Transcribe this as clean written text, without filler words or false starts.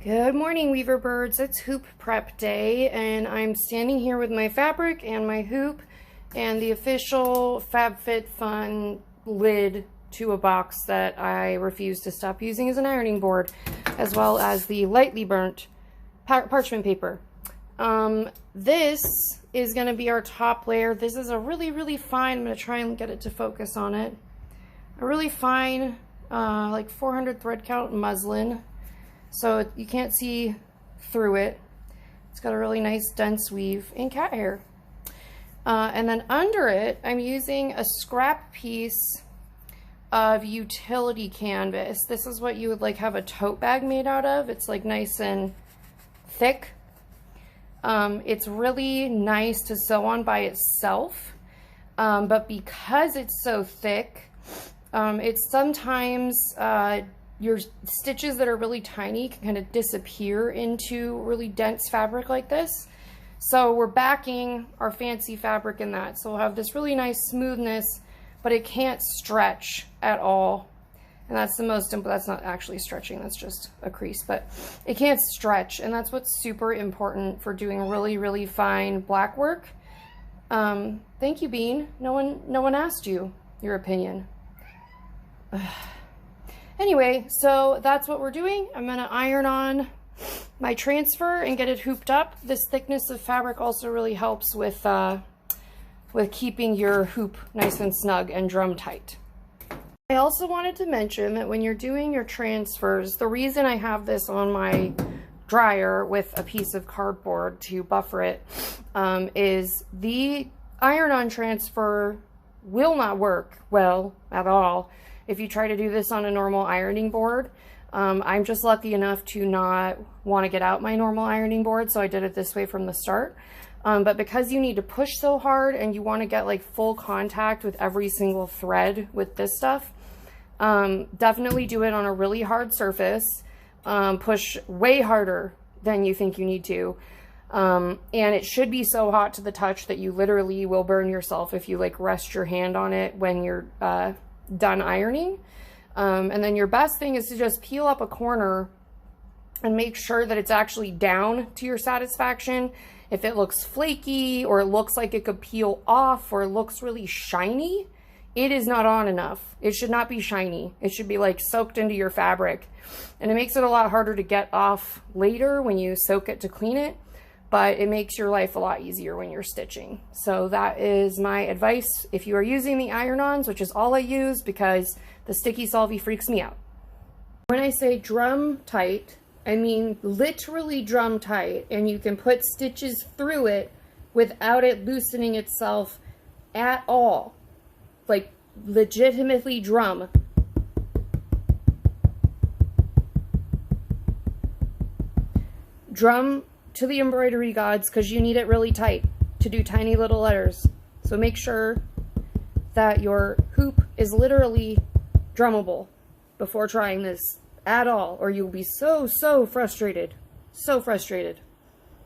Good morning, Weaver Birds. It's hoop prep day, and I'm standing here with my fabric and my hoop and the official FabFitFun lid to a box that I refuse to stop using as an ironing board, as well as the lightly burnt parchment paper. This is going to be our top layer. This is a really fine, I'm going to try and get it to focus on it, a really fine like 400 thread count muslin. So you can't see through it. It's got a really nice dense weave in cat hair. And then under it, I'm using a scrap piece of utility canvas. This is what you would like have a tote bag made out of. It's like nice and thick. It's really nice to sew on by itself. But because it's so thick, it's sometimes your stitches that are really tiny can kind of disappear into really dense fabric like this. So we're backing our fancy fabric in that. So we'll have this really nice smoothness, but it can't stretch at all. And that's the most simple, that's not actually stretching, that's just a crease, but it can't stretch. And that's what's super important for doing really fine black work. Thank you, Bean. No one asked you your opinion. Anyway, so that's what we're doing. I'm gonna iron on my transfer and get it hooped up. This thickness of fabric also really helps with keeping your hoop nice and snug and drum tight. I also wanted to mention that when you're doing your transfers, the reason I have this on my dryer with a piece of cardboard to buffer it is the iron-on transfer will not work well at all if you try to do this on a normal ironing board. I'm just lucky enough to not want to get out my normal ironing board, so I did it this way from the start. But because you need to push so hard and you want to get like full contact with every single thread with this stuff, definitely do it on a really hard surface. Push way harder than you think you need to. And it should be so hot to the touch that you literally will burn yourself if you like rest your hand on it when you're done ironing. And then your best thing is to just peel up a corner and make sure that it's actually down to your satisfaction. If it looks flaky or it looks like it could peel off or it looks really shiny, it is not on enough. It should not be shiny. It should be like soaked into your fabric. And it makes it a lot harder to get off later when you soak it to clean it, but it makes your life a lot easier when you're stitching. So that is my advice if you are using the iron-ons, which is all I use because the sticky solvy freaks me out. When I say drum tight, I mean literally drum tight, and you can put stitches through it without it loosening itself at all. Like legitimately drum. Drum to the embroidery gods, because you need it really tight to do tiny little letters. So make sure that your hoop is literally drummable before trying this at all, or you'll be so frustrated. So frustrated.